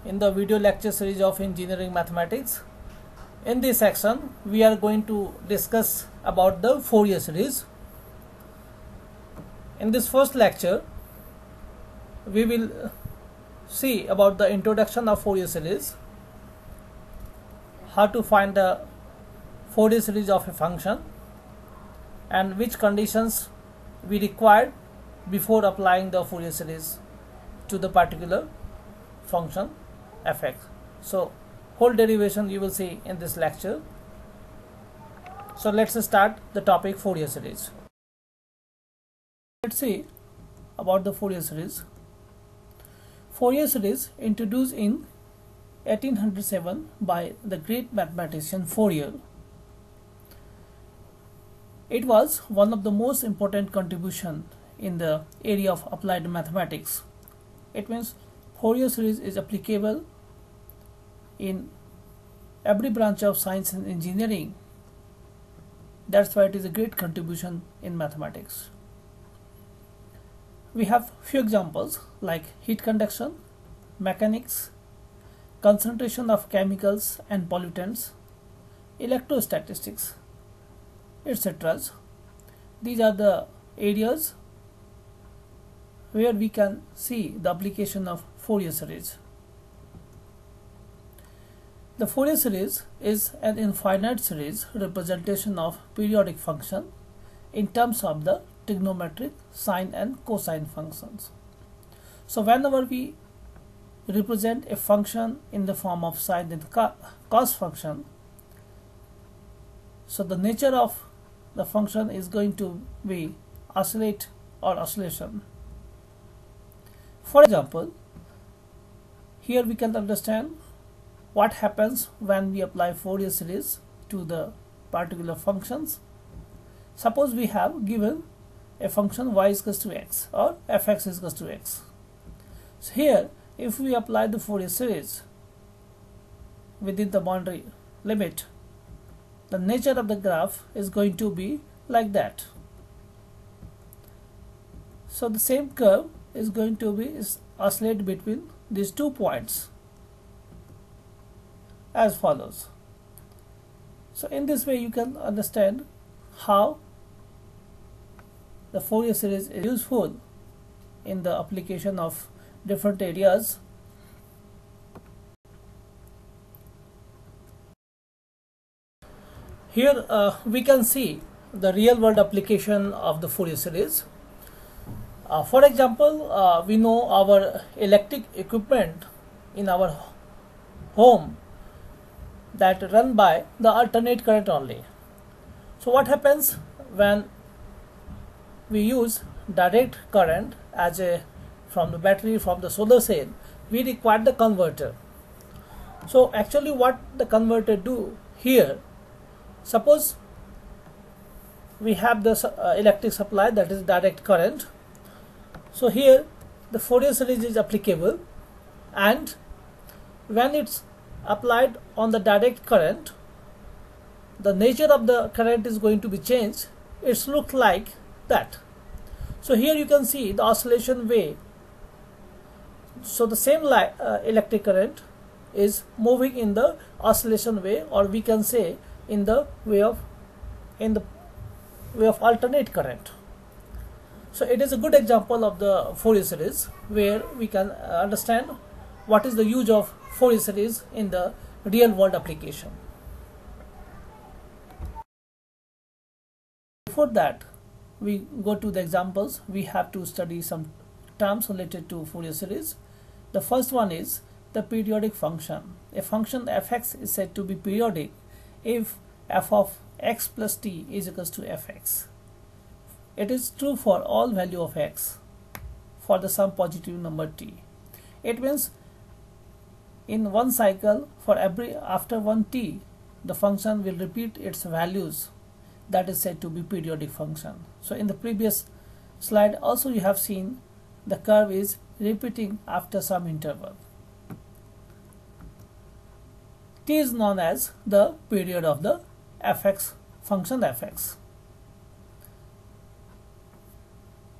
in the video lecture series of engineering mathematics. In this section we are going to discuss about the Fourier series. In this first lecture we will see about the introduction of Fourier series, how to find the Fourier series of a function and which conditions we require before applying the Fourier series to the particular function fx. So whole derivation you will see in this lecture. So let's start the topic Fourier series. Let's see about the Fourier series. Fourier series introduced in 1807 by the great mathematician Fourier. It was one of the most important contributions in the area of applied mathematics. It means Fourier series is applicable in every branch of science and engineering. That's why it is a great contribution in mathematics. We have few examples like heat conduction, mechanics, concentration of chemicals and pollutants, electrostatistics, etc. These are the areas where we can see the application of Fourier series. The Fourier series is an infinite series representation of periodic function in terms of the trigonometric sine and cosine functions. So whenever we represent a function in the form of sine and cos function, so the nature of the function is going to be oscillate or oscillation. For example, here we can understand what happens when we apply Fourier series to the particular functions. Suppose we have given a function y is equal to x or fx is equal to x. So here if we apply the Fourier series within the boundary limit, the nature of the graph is going to be like that. So the same curve is going to be oscillate between these 2 points as follows. So in this way you can understand how the Fourier series is useful in the application of different areas. Here we can see the real world application of the Fourier series. For example, we know our electric equipment in our home that run by the alternate current only. So what happens when we use direct current as a from the battery, from the solar cell? We require the converter. So actually what the converter do here, suppose we have the electric supply, that is direct current. So here the Fourier series is applicable, and when it's applied on the direct current, the nature of the current is going to be changed. It's look like that. So here you can see the oscillation way. So the same electric current is moving in the oscillation way, or we can say in the way of alternate current. So it is a good example of the Fourier series where we can understand what is the use of Fourier series in the real world application. Before that we go to the examples, we have to study some terms related to Fourier series. The first one is the periodic function. A function fx is said to be periodic if f of x plus t is equal to fx. It is true for all value of x for the some positive number t. It means in one cycle for after 1 t, the function will repeat its values. That is said to be periodic function. So in the previous slide also you have seen the curve is repeating after some interval. T is known as the period of the fx function fx.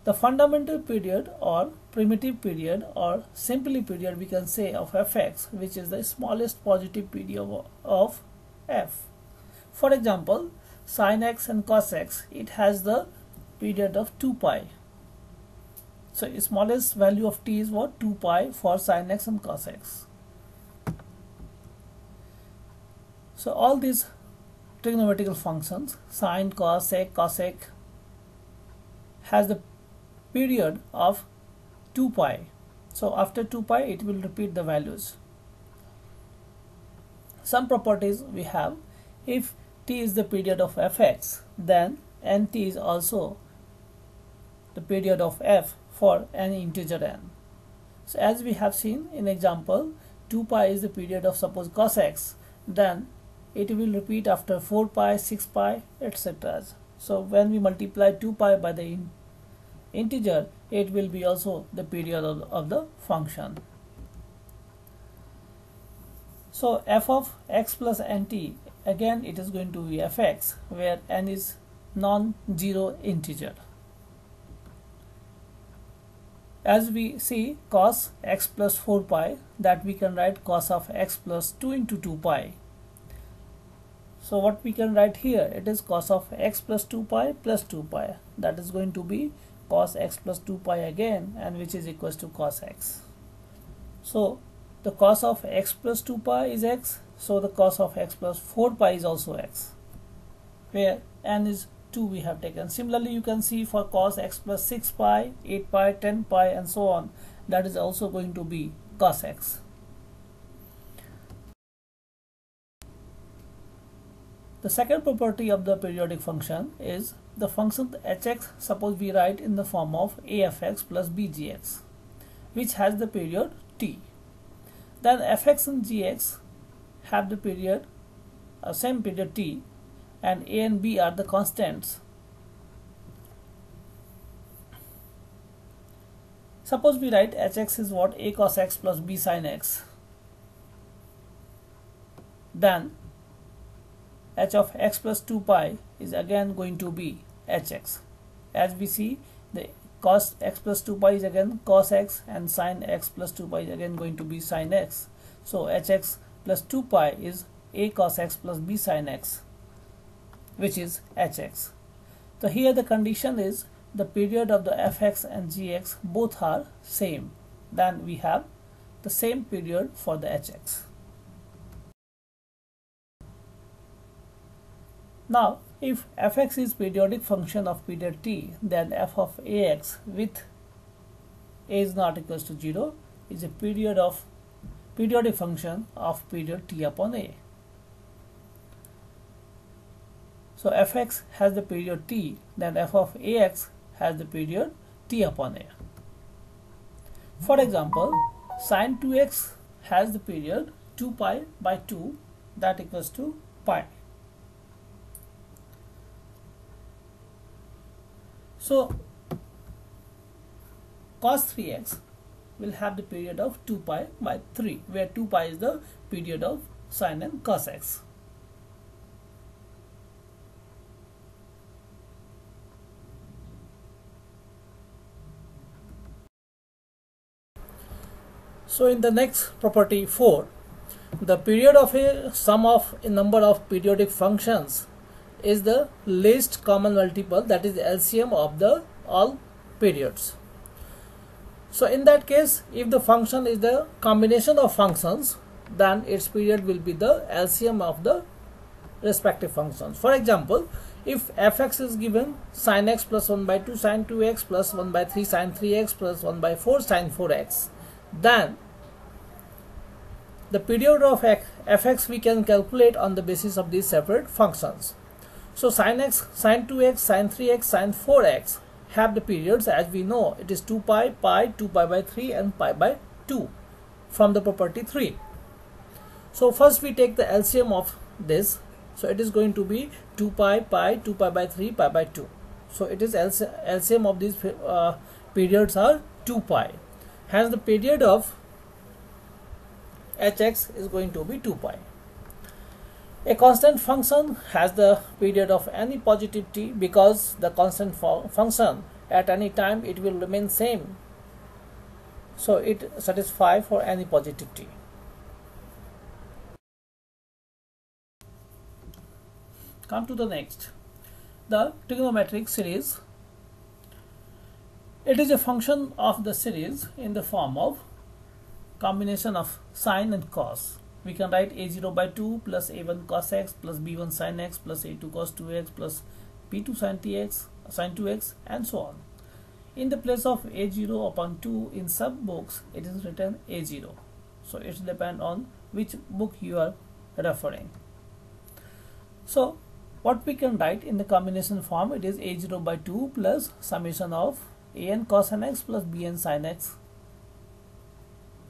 The fundamental period or primitive period or simply period we can say of fx, which is the smallest positive period of f. For example, sin x and cos x, it has the period of 2 pi. So smallest value of t is what? 2 pi for sin x and cos x. So all these trigonometrical functions, sine, cos, sec, cosec, has the period of 2 pi. So after 2 pi it will repeat the values. Some properties we have: if t is the period of fx, then nt is also the period of f for any integer n. So as we have seen in example, 2 pi is the period of suppose cos x, then it will repeat after 4 pi, 6 pi, etc. So when we multiply 2 pi by the integer, it will be also the period of the function. So f of x plus nt, again it is going to be fx, where n is non-zero integer. As we see cos x plus 4 pi, that we can write cos of x plus 2 into 2 pi. So what we can write here, it is cos of x plus 2 pi plus 2 pi. That is going to be cos x plus 2 pi again, and which is equals to cos x. So the cos of x plus 2 pi is x, so the cos of x plus 4 pi is also x, where n is 2 we have taken. Similarly, you can see for cos x plus 6 pi, 8 pi, 10 pi and so on, that is also going to be cos x. The second property of the periodic function is the function hx, suppose we write in the form of afx plus bgx, which has the period t. Then fx and gx have the period, same period t, and a and b are the constants. Suppose we write hx is what? A cos x plus b sin x. Then h of x plus 2 pi is again going to be hx. As we see, the cos x plus 2 pi is again cos x, and sin x plus 2 pi is again going to be sin x. So hx plus 2 pi is a cos x plus b sin x, which is hx. So here the condition is the period of the fx and gx both are same. Then we have the same period for the hx. Now, if fx is periodic function of period t, then f of ax with a is not equals to 0 is a periodic function of period t upon a. So fx has the period t, then f of ax has the period t upon a. For example, sin 2x has the period 2 pi by 2, that equals to pi. So cos 3x will have the period of 2 pi by 3, where 2 pi is the period of sin and cos x. So in the next property 4, the period of a sum of a number of periodic functions is the least common multiple, that is the LCM of the all periods. So in that case, if the function is the combination of functions, then its period will be the LCM of the respective functions. For example, if fx is given sin x plus 1 by 2 sin 2x plus 1 by 3 sin 3x plus 1 by 4 sin 4x, then the period of fx we can calculate on the basis of these separate functions. So sin x, sin 2x, sin 3x, sin 4x have the periods, as we know, it is 2 pi, pi, 2 pi by 3 and pi by 2 from the property 3. So first we take the LCM of this. So it is going to be 2 pi, pi, 2 pi by 3, pi by 2. So it is LCM of these periods are 2 pi. Hence the period of hx is going to be 2 pi. A constant function has the period of any positive t, because the constant function at any time it will remain same. So it satisfies for any positive t. Come to the next, the trigonometric series. It is a function of the series in the form of combination of sine and cos. We can write a0 by 2 plus a1 cos x plus b1 sin x plus a2 cos 2x plus b2 sin 2x and so on. In the place of a0 upon 2 in some books it is written a0. So it depends on which book you are referring. So what we can write in the combination form, it is a0 by 2 plus summation of an cos nx plus bn sin x,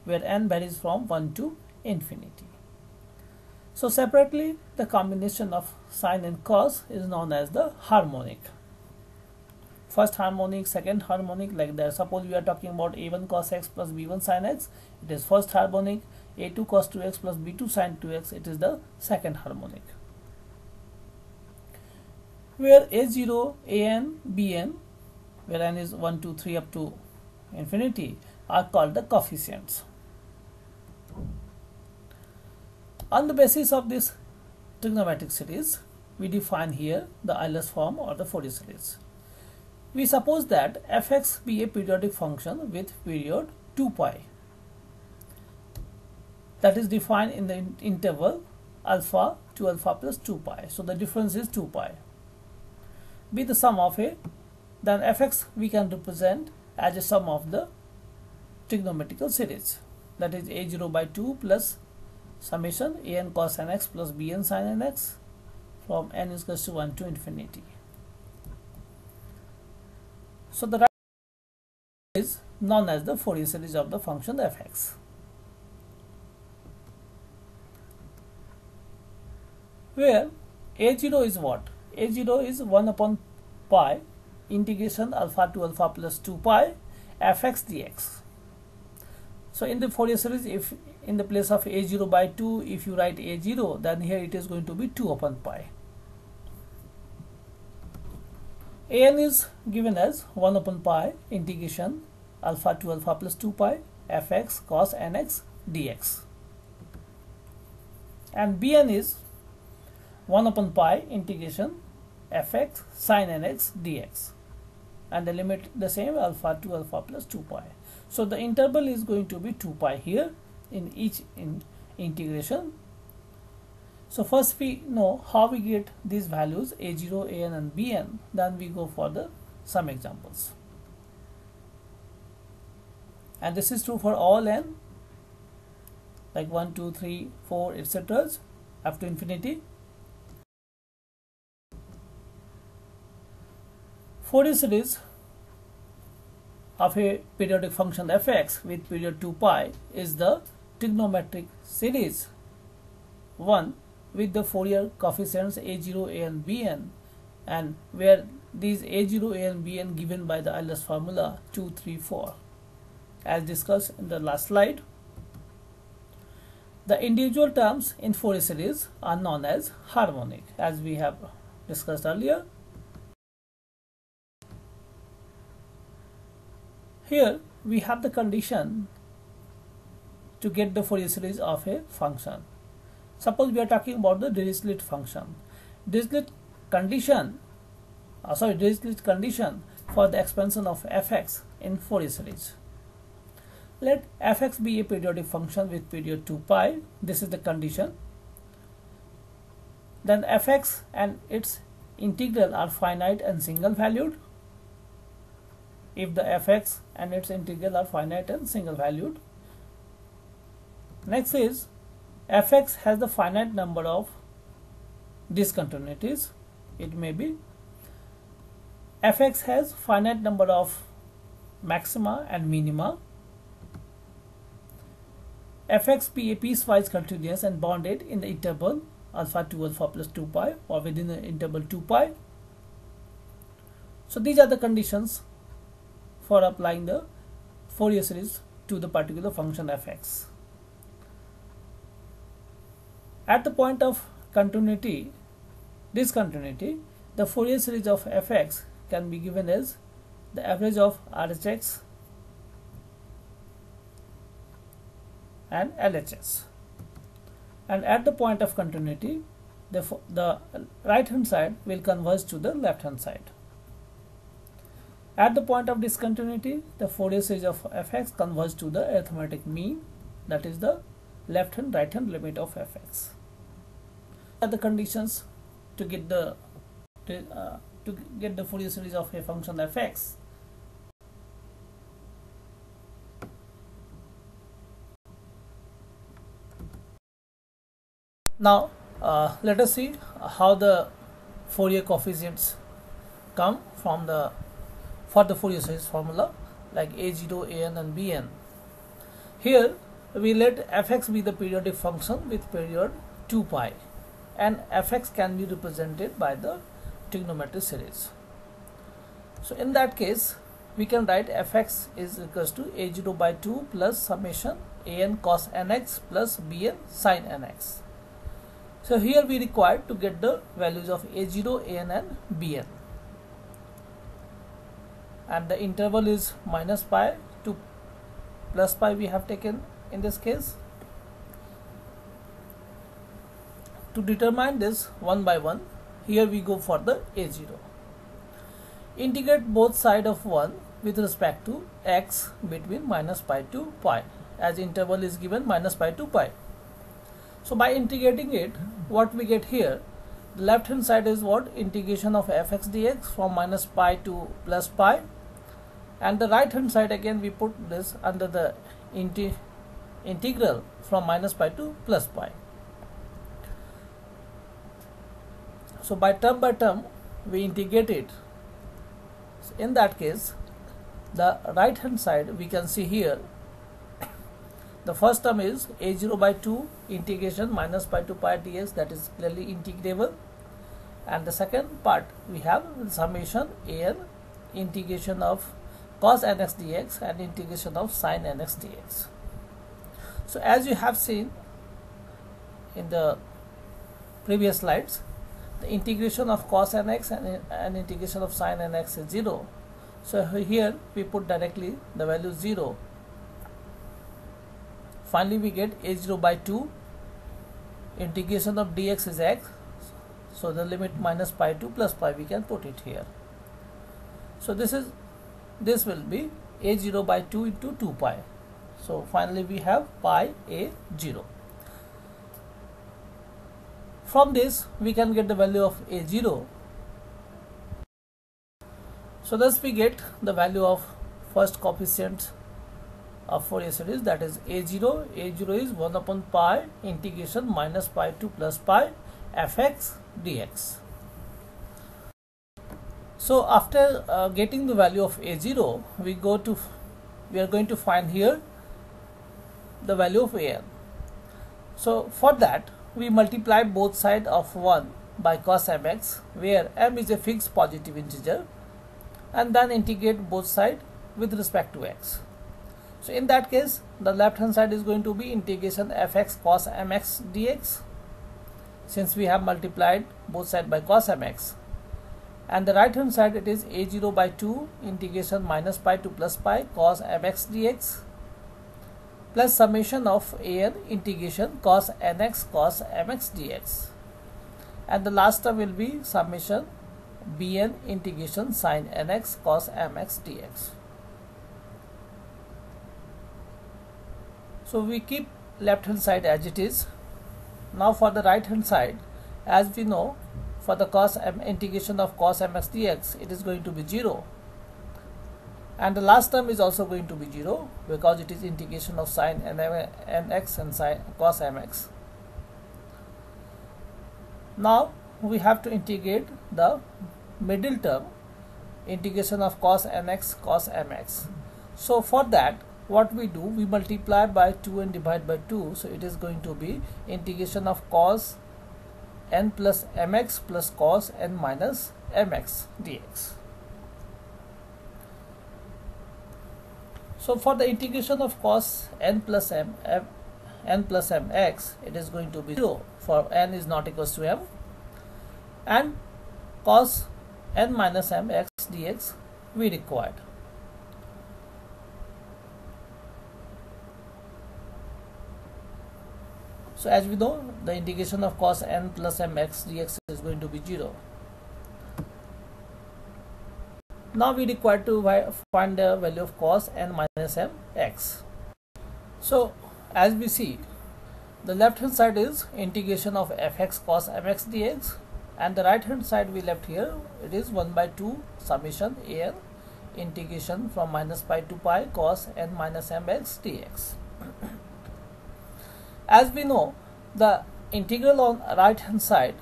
where n varies from 1 to infinity. So separately, the combination of sine and cos is known as the harmonic. First harmonic, second harmonic, like that. Suppose we are talking about a1 cos x plus b1 sin x, it is first harmonic. a2 cos 2x plus b2 sin 2x, it is the second harmonic. Where a0, an, bn, where n is 1, 2, 3 up to infinity, are called the coefficients. On the basis of this trigonometric series, we define here the Euler's form or the Fourier series. We suppose that fx be a periodic function with period 2 pi, that is defined in the interval alpha to alpha plus 2 pi. So the difference is 2 pi. Be the sum of a, then fx we can represent as a sum of the trigonometrical series, that is a0 by 2 plus summation an cos nx plus bn sin nx from n is equal to 1 to infinity. So the right is known as the Fourier series of the function fx. Where a0 is what? a0 is 1 upon pi integration alpha to alpha plus 2 pi fx dx. So in the Fourier series, if in the place of a0 by 2, if you write a0, then here it is going to be 2 upon pi. An is given as 1 upon pi integration alpha to alpha plus 2 pi fx cos nx dx. And bn is 1 upon pi integration fx sin nx dx. And the limit the same, alpha to alpha plus 2 pi. So the interval is going to be 2 pi here in each integration. So first we know how we get these values a0, an and bn, then we go for the some examples. And this is true for all n, like 1, 2, 3, 4, etc. up to infinity. Fourier series of a periodic function fx with period 2 pi is the trigonometric series 1 with the Fourier coefficients a0, an, bn, and where these a0, an, bn given by the Euler's formula 2, 3, 4 as discussed in the last slide. The individual terms in Fourier series are known as harmonic, as we have discussed earlier. Here we have the condition to get the Fourier series of a function. Suppose we are talking about the Dirichlet function. Dirichlet condition for the expansion of fx in Fourier series. Let fx be a periodic function with period 2 pi. This is the condition. Then fx and its integral are finite and single valued. If the fx and its integral are finite and single valued. Next is fx has the finite number of discontinuities. It may be fx has finite number of maxima and minima. Fx be a piecewise continuous and bounded in the interval alpha to alpha plus 2 pi or within the interval 2 pi. So these are the conditions for applying the Fourier series to the particular function fx. At the point of discontinuity, the Fourier series of fx can be given as the average of RHS and LHS, and at the point of continuity the right hand side will converge to the left hand side. At the point of discontinuity, the Fourier series of fx converges to the arithmetic mean, that is the left hand right hand limit of fx. Are the conditions to get the Fourier series of a function fx. Now let us see how the Fourier coefficients come from for the Fourier series formula, like a0, an and bn. Here we let fx be the periodic function with period 2 pi, and fx can be represented by the trigonometric series. So in that case we can write fx is equals to a0 by 2 plus summation an cos nx plus bn sin nx. So here we require to get the values of a0, an and bn, and the interval is minus pi to plus pi we have taken in this case. To determine this one by one, here we go for the a0. Integrate both sides of 1 with respect to x between minus pi to pi, as interval is given minus pi to pi. So by integrating it, what we get here, the left hand side is what? Integration of fx dx from minus pi to plus pi, and the right hand side again we put this under the integral from minus pi to plus pi. So by term we integrate it. So in that case, the right hand side we can see here, the first term is a0 by 2 integration minus pi to pi dx, that is clearly integrable, and the second part we have summation an integration of cos nx dx and integration of sin nx dx. So as you have seen in the previous slides, the integration of cos nx and integration of sin nx is 0. So here we put directly the value 0. Finally we get a0 by 2 integration of dx is x, so the limit minus pi to plus pi we can put it here. So this will be a0 by 2 into 2 pi. So finally we have pi a0. From this we can get the value of a0. So thus we get the value of first coefficient of Fourier series, that is a0. a0 is 1 upon pi integration minus pi to plus pi fx dx. So after getting the value of a0, we are going to find here the value of an. So for that we multiply both sides of 1 by cos mx, where m is a fixed positive integer, and then integrate both sides with respect to x. So in that case, the left hand side is going to be integration fx cos mx dx, since we have multiplied both sides by cos mx, and the right hand side it is a0 by 2 integration minus pi to plus pi cos mx dx plus summation of an integration cos nx cos mx dx, and the last term will be summation bn integration sin nx cos mx dx. So we keep left hand side as it is. Now for the right hand side, as we know, for the integration of cos mx dx, it is going to be 0, and the last term is also going to be 0 because it is integration of sin nx and sin cos mx. Now we have to integrate the middle term, integration of cos nx cos mx. So for that, what we do, we multiply by 2 and divide by 2, so it is going to be integration of cos n plus mx plus cos n minus mx dx. So for the integration of cos n plus mx, it is going to be 0 for n is not equals to m, and cos n minus mx dx we required. So as we know, the integration of cos n plus mx dx is going to be 0. Now we require to find the value of cos n minus mx. So as we see, the left hand side is integration of fx cos mx dx, and the right hand side we left here, it is 1 by 2 summation an integration from minus pi to pi cos n minus mx dx. As we know, the integral on right hand side,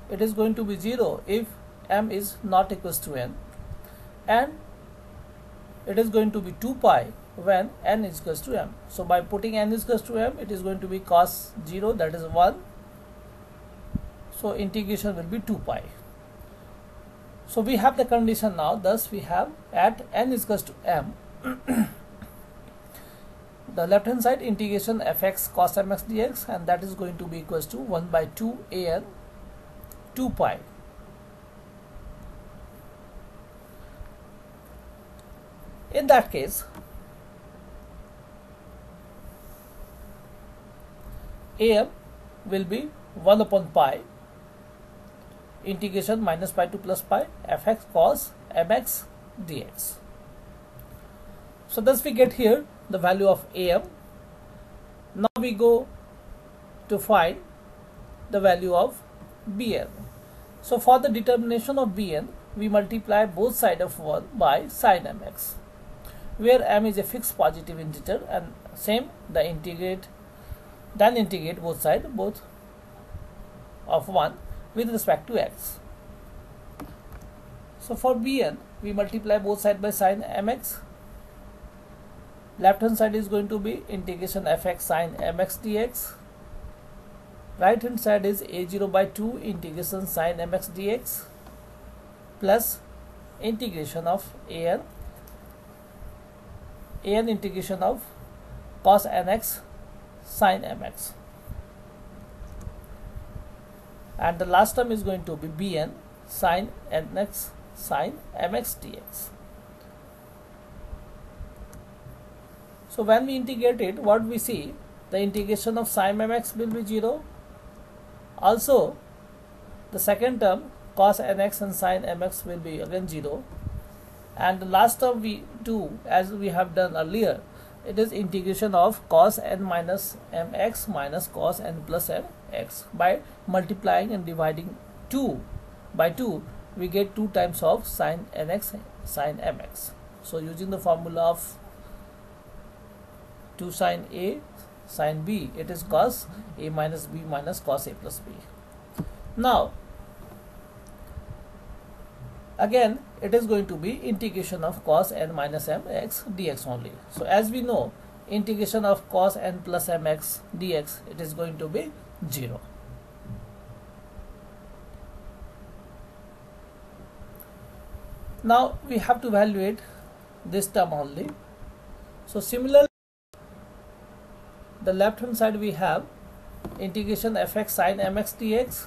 it is going to be 0 if m is not equals to n, and it is going to be 2 pi when n is equals to m. So by putting n is equals to m, it is going to be cos 0, that is 1. So integration will be 2 pi. So we have the condition now, thus we have at n is equals to m, the left hand side integration fx cos mx dx, and that is going to be equals to 1 by 2 an 2 pi. In that case, am will be 1 upon pi integration minus pi to plus pi fx cos mx dx. So thus we get here the value of am. Now we go to find the value of bn. So for the determination of bn, we multiply both sides of 1 by sin mx, where m is a fixed positive integer, and same the integrate both sides both of 1 with respect to x. So for bn, we multiply both sides by sin mx. Left hand side is going to be integration fx sin mx dx. Right hand side is a0 by 2 integration sin mx dx plus integration of an integration of cos nx sin mx, and the last term is going to be bn sin nx sin mx dx. So when we integrate it, what we see, the integration of sin mx will be 0. Also the second term cos nx and sin mx will be again 0, and the last term we do as we have done earlier, it is integration of cos n minus mx minus cos n plus mx. By multiplying and dividing 2 by 2, we get 2 times of sin nx sin mx. So using the formula of 2 sin a sin b, it is cos a minus b minus cos a plus b. Now again it is going to be integration of cos n minus mx dx only. So as we know, integration of cos n plus mx dx, it is going to be 0. Now we have to evaluate this term only. So similarly, the left hand side we have integration fx sin mx dx,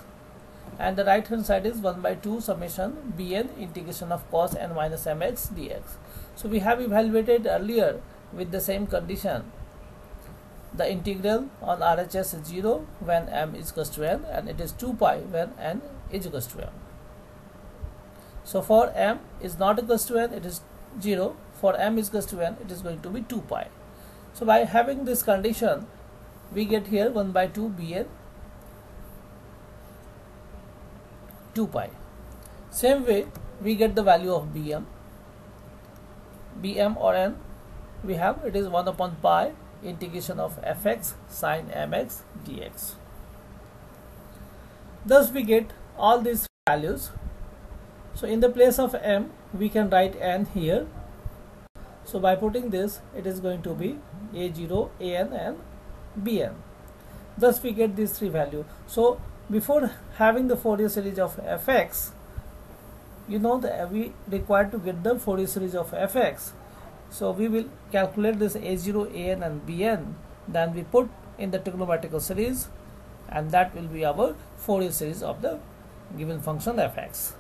and the right hand side is 1 by 2 summation bn integration of cos n minus mx dx. So we have evaluated earlier with the same condition. The integral on RHS is 0 when m is equals to n, and it is 2 pi when n is equals to m. So for m is not equals to n, it is 0. For m is equals to n, it is going to be 2 pi. So by having this condition, we get here 1 by 2 bn 2 pi. Same way we get the value of bm or n we have, it is 1 upon pi integration of fx sin mx dx. Thus we get all these values. So in the place of m, we can write n here. So by putting this, it is going to be a0, an and bn. Thus we get these 3 values. So before having the Fourier series of fx, you know that we require to get the Fourier series of fx. So we will calculate this a0, an and bn, then we put in the trigonometrical series, and that will be our Fourier series of the given function fx.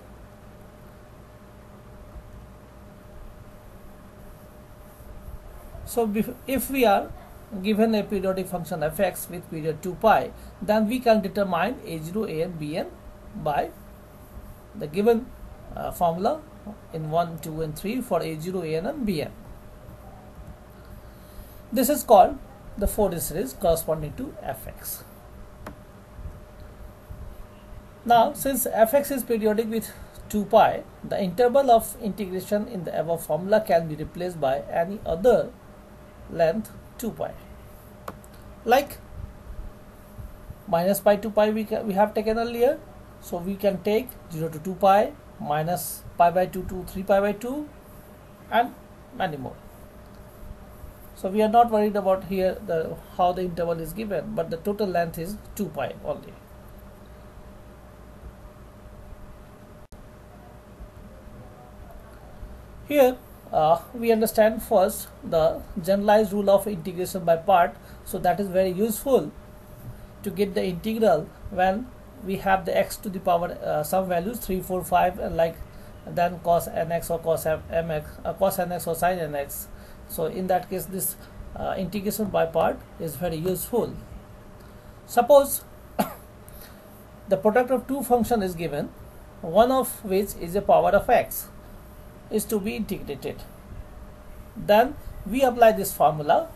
So if we are given a periodic function fx with period 2 pi, then we can determine a0, an, bn by the given formula in 1, 2 and 3 for a0, an and bn. This is called the Fourier series corresponding to fx. Now, since fx is periodic with 2 pi, the interval of integration in the above formula can be replaced by any other length 2 pi. Like minus pi to pi we have taken earlier. So we can take 0 to 2 pi, minus pi by 2 to 3 pi by 2 and many more. So we are not worried about here how the interval is given, but the total length is 2 pi only. Here we understand first the generalized rule of integration by part. So that is very useful to get the integral when we have the x to the power some values 3, 4, 5 and like then cos nx or cos mx, cos nx or sin nx. So in that case this integration by part is very useful. Suppose the product of two functions is given, one of which is a power of x is to be integrated. Then we apply this formula,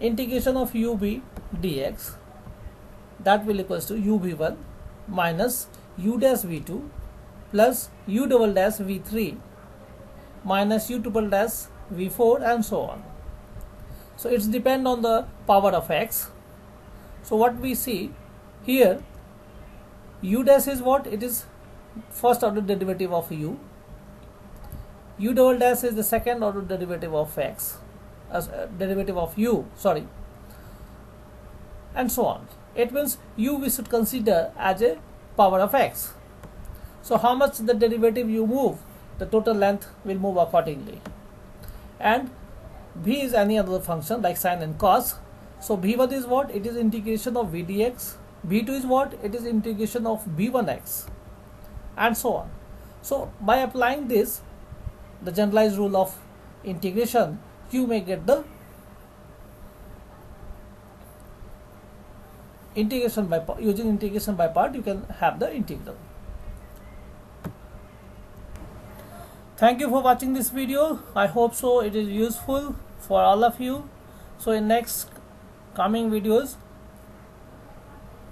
integration of ub dx, that will equals to ub1 minus u dash v2 plus u double dash v3 minus u double dash v4 and so on. So it's depend on the power of x. So what we see here, u dash is what? It is first order derivative of u double dash is the second order derivative of x, as derivative of u, sorry, and so on. It means u we should consider as a power of x. So how much the derivative you move, the total length will move accordingly. And v is any other function like sine and cos. So v1 is what? It is integration of v dx. v2 is what? It is integration of v1x and so on. So by applying this, the generalized rule of integration, you may get the integration by part. Using integration by part, you can have the integral. Thank you for watching this video. I hope so it is useful for all of you. So in next coming videos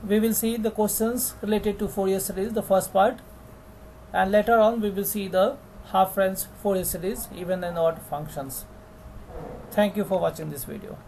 we will see the questions related to Fourier series, the first part, and later on we will see the half range Fourier series, even and odd functions. Thank you for watching this video.